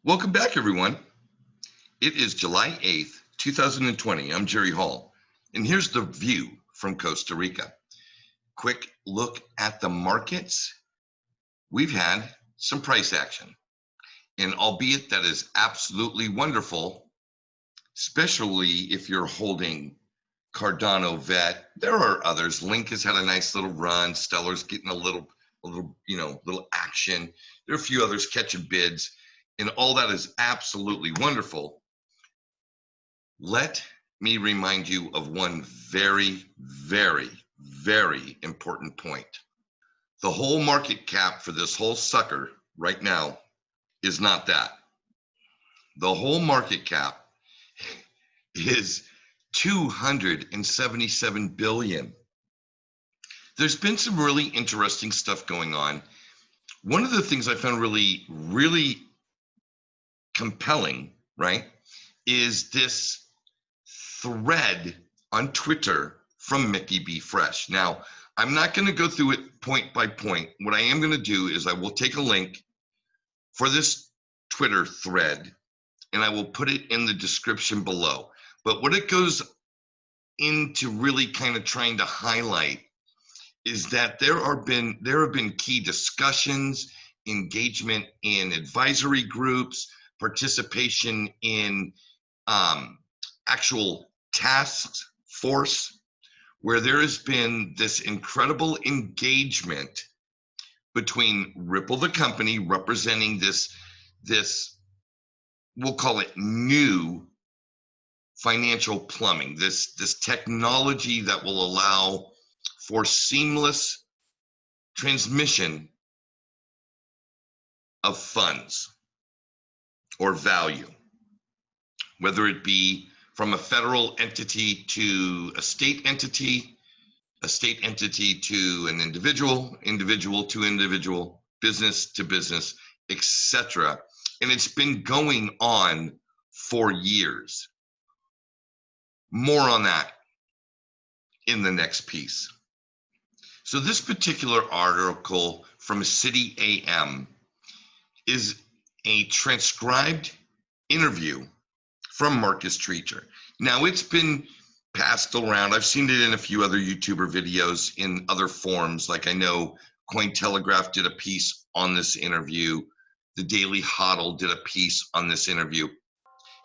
Welcome back, everyone. It is July 8th, 2020. I'm JerryVHall, and here's the view from Costa Rica. Quick look at the markets. We've had some price action, and albeit that is absolutely wonderful, especially if you're holding Cardano Vet. There are others. Link has had a nice little run. Stellar's getting a little action. There are a few others catching bids, and all that is absolutely wonderful. Let me remind you of one very, very, very important point. The whole market cap for this whole sucker right now is not that. The whole market cap is 277 billion. There's been some really interesting stuff going on. One of the things I found really, really compelling, right, is this thread on Twitter from Mickey B. Fresh. Now, I'm not going to go through it point by point. What I am going to do is I will take a link for this Twitter thread and I will put it in the description below. But what it goes into really kind of trying to highlight is that there have been key discussions, engagement in advisory groups, participation in actual task force, where there has been this incredible engagement between Ripple, the company, representing this we'll call it new financial plumbing, this technology that will allow for seamless transmission of funds or value, whether it be from a federal entity to a state entity to an individual, individual to individual, business to business, etc. And it's been going on for years. More on that in the next piece. So this particular article from City AM is a transcribed interview from Marcus Treacher. Now, it's been passed around. I've seen it in a few other YouTuber videos in other forms. Like I know Cointelegraph did a piece on this interview. The Daily Hodl did a piece on this interview.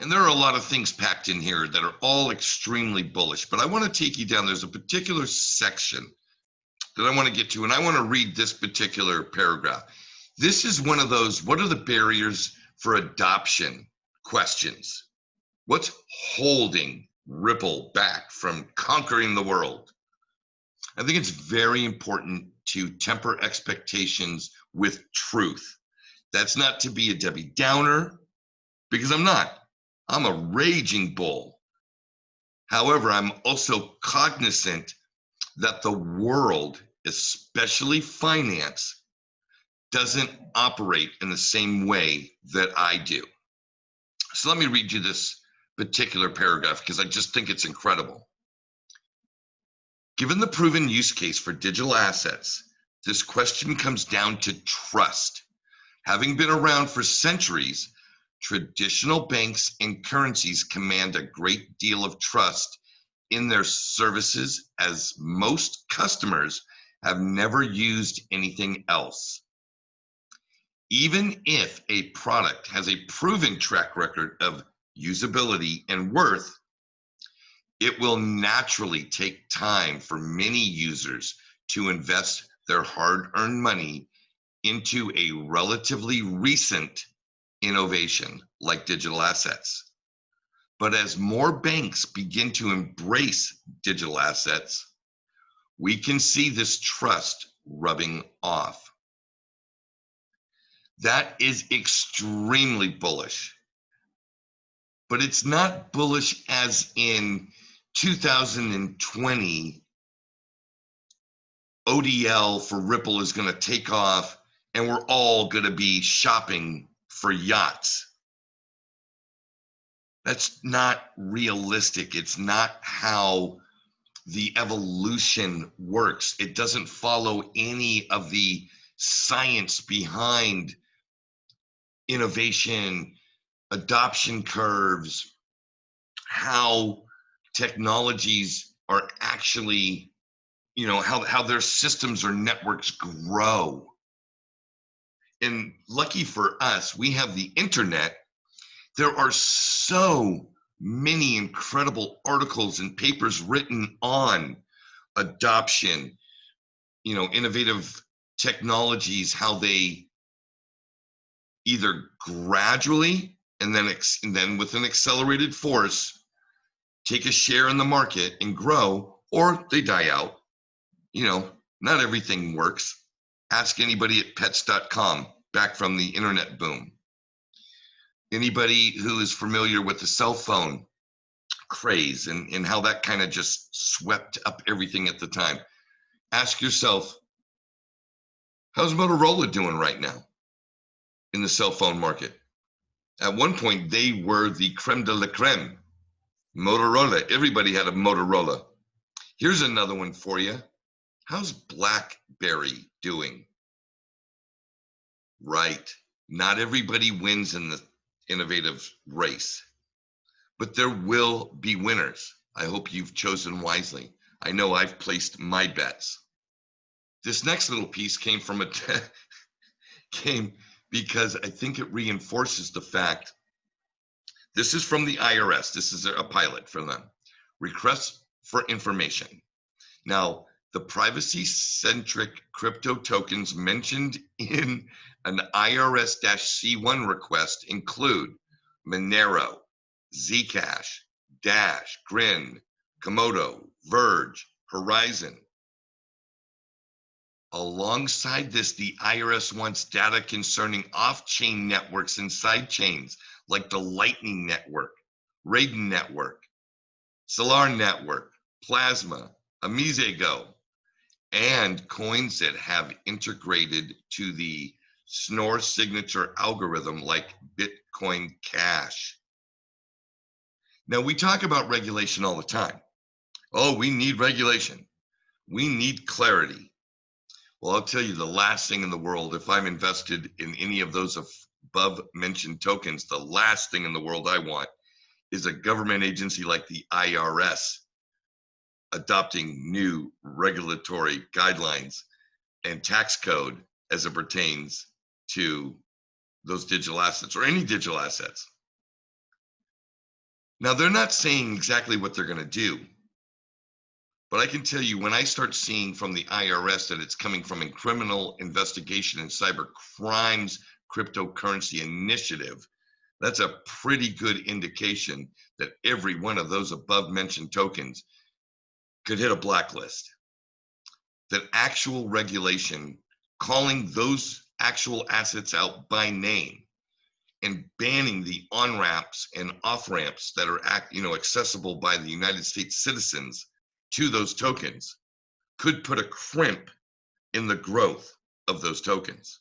And there are a lot of things packed in here that are all extremely bullish. But I want to take you down. There's a particular section that I want to get to, and I want to read this particular paragraph. This is one of those, what are the barriers for adoption questions? What's holding Ripple back from conquering the world? I think it's very important to temper expectations with truth. That's not to be a Debbie Downer, because I'm not. I'm a raging bull. However, I'm also cognizant that the world, especially finance, doesn't operate in the same way that I do. So let me read you this particular paragraph because I just think it's incredible. Given the proven use case for digital assets, this question comes down to trust. Having been around for centuries, traditional banks and currencies command a great deal of trust in their services, as most customers have never used anything else. Even if a product has a proven track record of usability and worth, it will naturally take time for many users to invest their hard-earned money into a relatively recent innovation like digital assets. But as more banks begin to embrace digital assets, we can see this trust rubbing off. That is extremely bullish. But it's not bullish as in 2020, ODL for Ripple is going to take off and we're all going to be shopping for yachts. That's not realistic. It's not how the evolution works. It doesn't follow any of the science behind innovation, adoption curves, how technologies are actually, how their systems or networks grow. And lucky for us, we have the internet. There are so many incredible articles and papers written on adoption, innovative technologies, how they either gradually and then with an accelerated force take a share in the market and grow, or they die out. Not everything works. Ask anybody at pets.com back from the internet boom. Anybody who is familiar with the cell phone craze and how that kind of just swept up everything at the time. Ask yourself, how's Motorola doing right now in the cell phone market? At one point, they were the creme de la creme. Motorola, everybody had a Motorola. Here's another one for you. How's BlackBerry doing? Right. Not everybody wins in the innovative race, but there will be winners. I hope you've chosen wisely. I know I've placed my bets. This next little piece came because I think it reinforces the fact. This is from the IRS. This is a pilot for them. Requests for information. Now, the privacy-centric crypto tokens mentioned in an IRS-C1 request include Monero, Zcash, Dash, Grin, Komodo, Verge, Horizon. Alongside this, the IRS wants data concerning off-chain networks and side chains like the Lightning Network, Raiden Network, Solar Network, Plasma, Amisego, and coins that have integrated to the Schnorr signature algorithm like Bitcoin Cash. Now, we talk about regulation all the time. Oh, we need regulation. We need clarity. Well, I'll tell you the last thing in the world, if I'm invested in any of those above mentioned tokens, the last thing in the world I want is a government agency like the IRS adopting new regulatory guidelines and tax code as it pertains to those digital assets or any digital assets. Now, they're not saying exactly what they're going to do, but I can tell you when I start seeing from the IRS that it's coming from a criminal investigation and cyber crimes cryptocurrency initiative, that's a pretty good indication that every one of those above mentioned tokens could hit a blacklist. That actual regulation, calling those actual assets out by name and banning the on-ramps and off-ramps that are accessible by the United States citizens to those tokens could put a crimp in the growth of those tokens.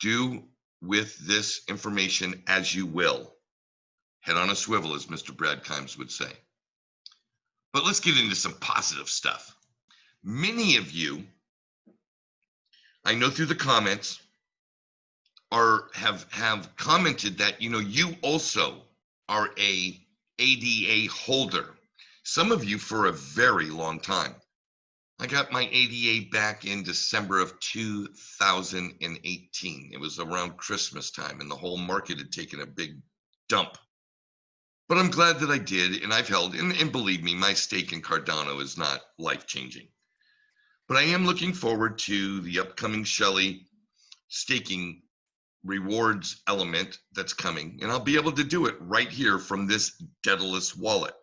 Do with this information as you will. Head on a swivel, as Mr. Brad Kimes would say. But let's get into some positive stuff. Many of you, I know through the comments, have commented that you also are a ADA holder. Some of you for a very long time. I got my ADA back in December of 2018. It was around Christmas time and the whole market had taken a big dump. But I'm glad that I did, and I've held, and believe me, my stake in Cardano is not life-changing. But I am looking forward to the upcoming Shelley staking rewards element that's coming, and I'll be able to do it right here from this Daedalus wallet.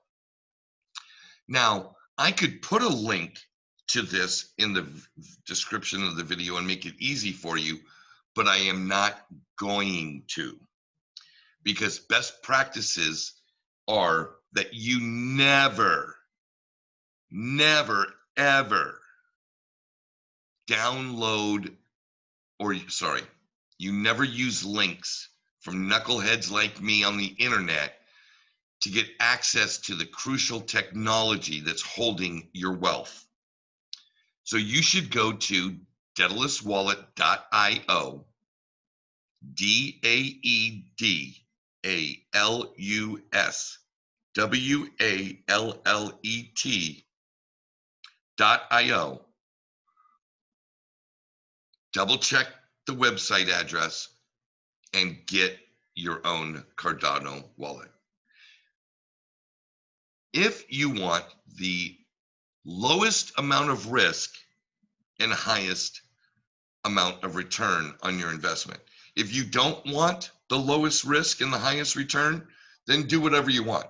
Now, I could put a link to this in the description of the video and make it easy for you, but I am not going to, because best practices are that you never, ever download, you never use links from knuckleheads like me on the internet to get access to the crucial technology that's holding your wealth. So you should go to DaedalusWallet.io, DAADALUSWALLET.io. Double check the website address and get your own Cardano wallet. If you want the lowest amount of risk and highest amount of return on your investment, if you don't want the lowest risk and the highest return, then do whatever you want.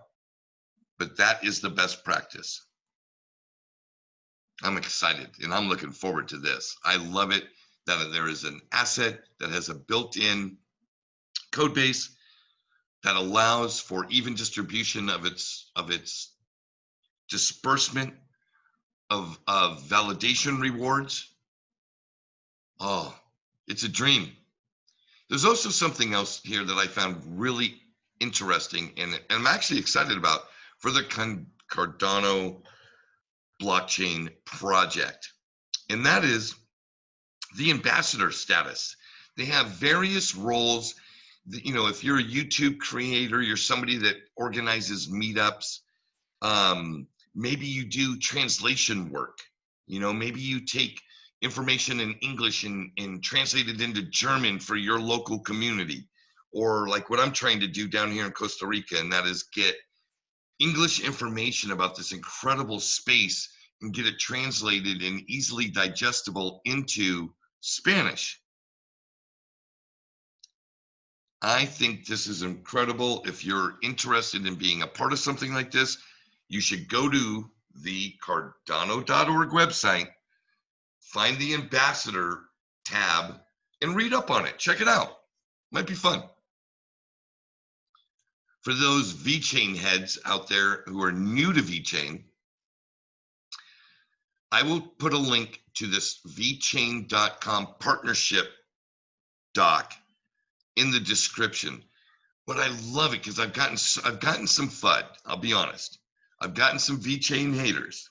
But that is the best practice. I'm excited and I'm looking forward to this. I love it that there is an asset that has a built-in code base that allows for even distribution of its disbursement of validation rewards. Oh, it's a dream. There's also something else here that I found really interesting and I'm actually excited about for the Cardano blockchain project. And that is the ambassador status. They have various roles. You know, if you're a YouTube creator, you're somebody that organizes meetups. Maybe you do translation work. You know, maybe you take information in English and translate it into German for your local community. Or like what I'm trying to do down here in Costa Rica, and that is get English information about this incredible space and get it translated and easily digestible into Spanish. I think this is incredible. If you're interested in being a part of something like this, you should go to the Cardano.org website, find the ambassador tab, and read up on it. Check it out. Might be fun. For those VeChain heads out there who are new to VeChain, I will put a link to this VeChain.com partnership doc in the description. But I love it because I've gotten some FUD. I'll be honest. I've gotten some VeChain haters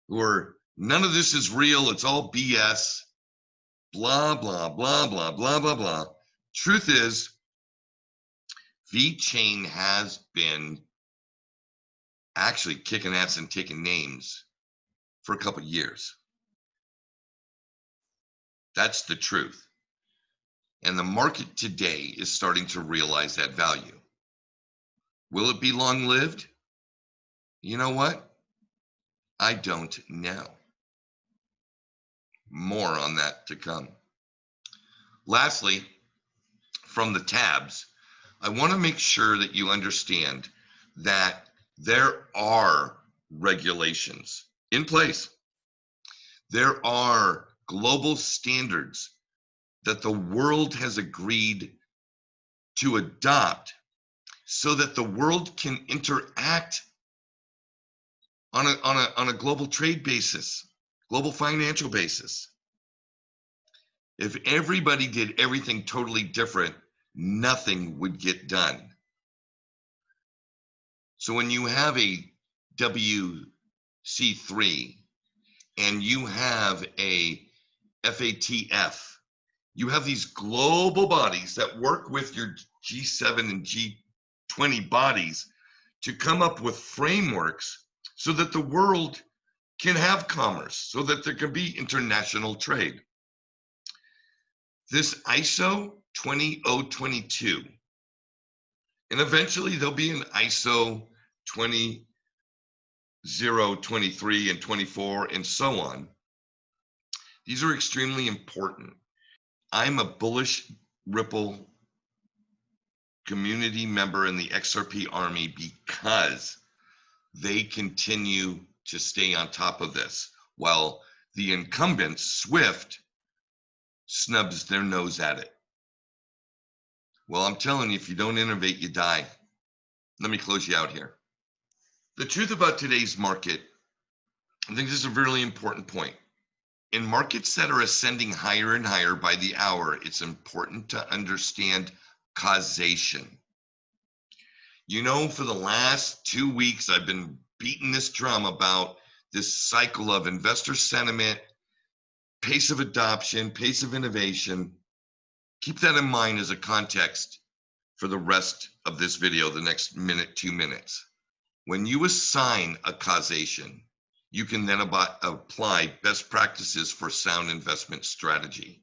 who are, none of this is real. It's all BS. Blah, blah, blah, blah, blah, blah, blah. Truth is, VeChain has been actually kicking ass and taking names for a couple of years. That's the truth. And the market today is starting to realize that value. Will it be long-lived? You know what? I don't know. More on that to come. Lastly, from the tabs, I want to make sure that you understand that there are regulations in place. There are global standards that the world has agreed to adopt so that the world can interact on a global trade basis, global financial basis. If everybody did everything totally different, nothing would get done. So when you have a WC3 and you have a FATF, you have these global bodies that work with your G7 and G20 bodies to come up with frameworks so that the world can have commerce, so that there can be international trade. This ISO 20022, and eventually there'll be an ISO 20023 and 24 and so on. These are extremely important. I'm a bullish Ripple community member in the XRP army because they continue to stay on top of this, while the incumbent Swift snubs their nose at it. Well, I'm telling you, if you don't innovate, you die. Let me close you out here. The truth about today's market, I think this is a really important point. In markets that are ascending higher and higher by the hour, it's important to understand causation. You know, for the last 2 weeks, I've been beating this drum about this cycle of investor sentiment, pace of adoption, pace of innovation. Keep that in mind as a context for the rest of this video, the next minute, 2 minutes. When you assign a causation, you can then apply best practices for sound investment strategy.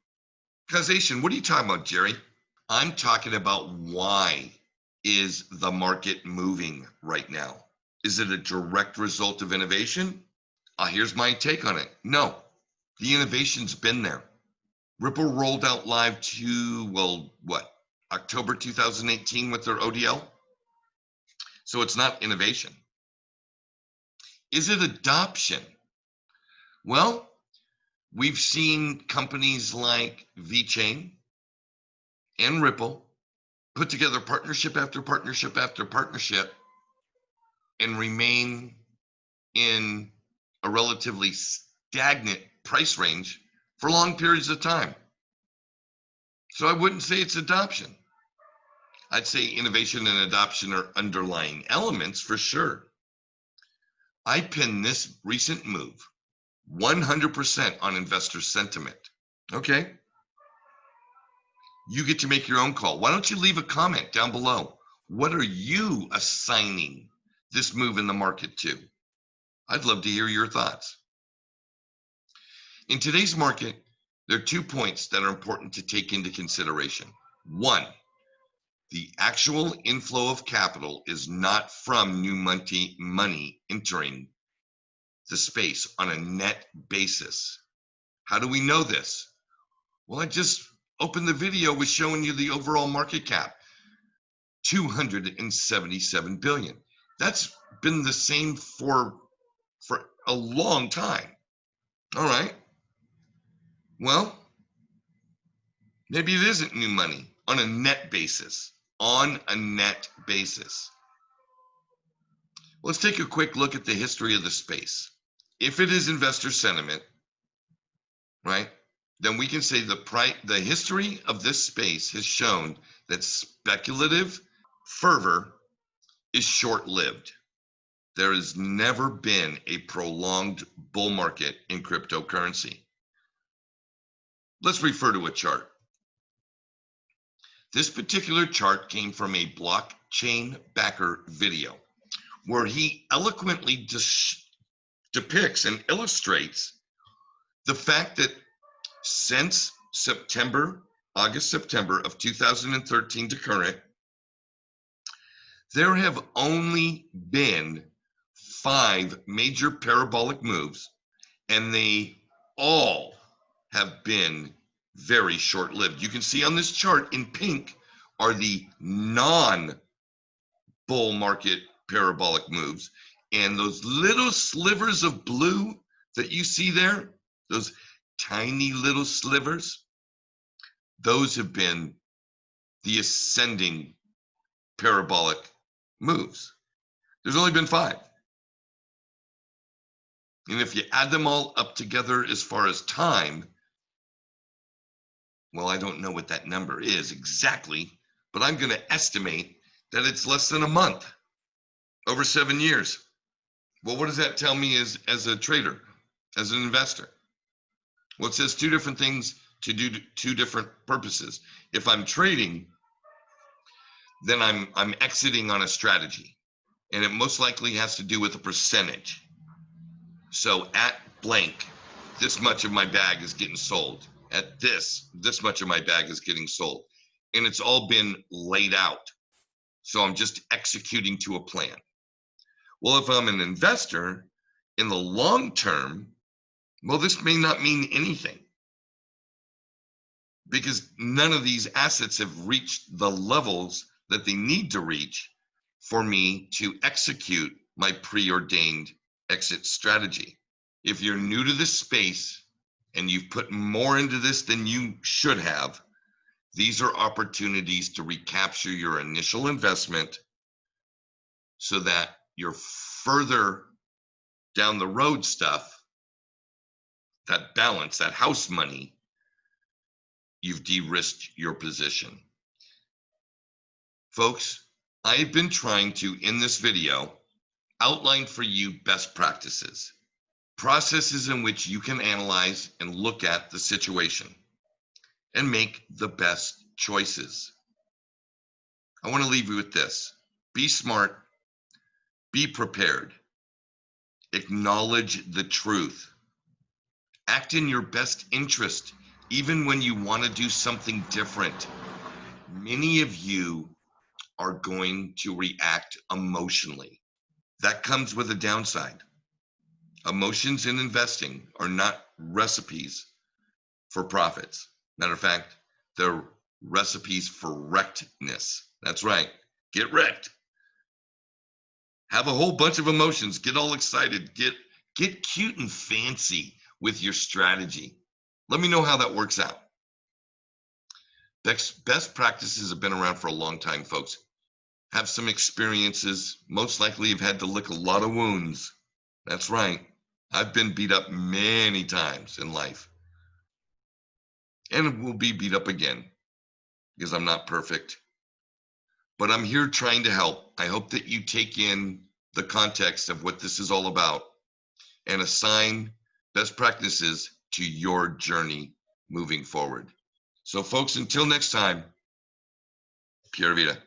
Causation, what are you talking about, Jerry? I'm talking about why is the market moving right now? Is it a direct result of innovation? Here's my take on it. No, the innovation's been there. Ripple rolled out live to, October 2018 with their ODL. So it's not innovation. Is it adoption? Well, we've seen companies like VeChain and Ripple put together partnership after partnership after partnership and remain in a relatively stagnant price range for long periods of time. So I wouldn't say it's adoption. I'd say innovation and adoption are underlying elements for sure. I pin this recent move 100% on investor sentiment. Okay. You get to make your own call. Why don't you leave a comment down below? What are you assigning this move in the market to? I'd love to hear your thoughts. In today's market, there are 2 points that are important to take into consideration. One, the actual inflow of capital is not from new money entering the space on a net basis. How do we know this? Well, I just opened the video with showing you the overall market cap, 277 billion. That's been the same for a long time. All right. Well, maybe it isn't new money on a net basis. On a net basis. Let's take a quick look at the history of the space. If it is investor sentiment, right, then we can say the history of this space has shown that speculative fervor is short-lived. There has never been a prolonged bull market in cryptocurrency. Let's refer to a chart. This particular chart came from a blockchain backer video where he eloquently depicts and illustrates the fact that since August, September of 2013 to current, there have only been 5 major parabolic moves, and they all have been very short-lived. You can see on this chart in pink are the non-bull market parabolic moves, and those little slivers of blue that you see there, those tiny little slivers, those have been the ascending parabolic moves. There's only been 5. And if you add them all up together as far as time, well, I don't know what that number is exactly, but I'm going to estimate that it's less than a month over 7 years. Well, what does that tell me as a trader, as an investor? Well, it says 2 different things to do 2 different purposes. If I'm trading, then I'm exiting on a strategy, and it most likely has to do with a percentage. So at blank, this much of my bag is getting sold. At this much of my bag is getting sold. And it's all been laid out. So I'm just executing to a plan. Well, if I'm an investor in the long term, well, this may not mean anything, because none of these assets have reached the levels that they need to reach for me to execute my preordained exit strategy. If you're new to this space and you've put more into this than you should have, these are opportunities to recapture your initial investment so that your further down the road stuff, that balance, that house money, you've de-risked your position. Folks, I've been trying to, in this video, outline for you best practices, processes in which you can analyze and look at the situation. and make the best choices. I want to leave you with this. Be smart, be prepared, acknowledge the truth, act in your best interest, even when you want to do something different. Many of you are going to react emotionally. That comes with a downside. Emotions in investing are not recipes for profits. Matter of fact, they're recipes for wreckedness. That's right. Get wrecked. Have a whole bunch of emotions. Get all excited. Get cute and fancy with your strategy. Let me know how that works out. Best practices have been around for a long time, folks. Have some experiences. Most likely you've had to lick a lot of wounds. That's right. I've been beat up many times in life. And will be beat up again because I'm not perfect. But I'm here trying to help. I hope that you take in the context of what this is all about and assign best practices to your journey moving forward. So folks, until next time, Pura Vida.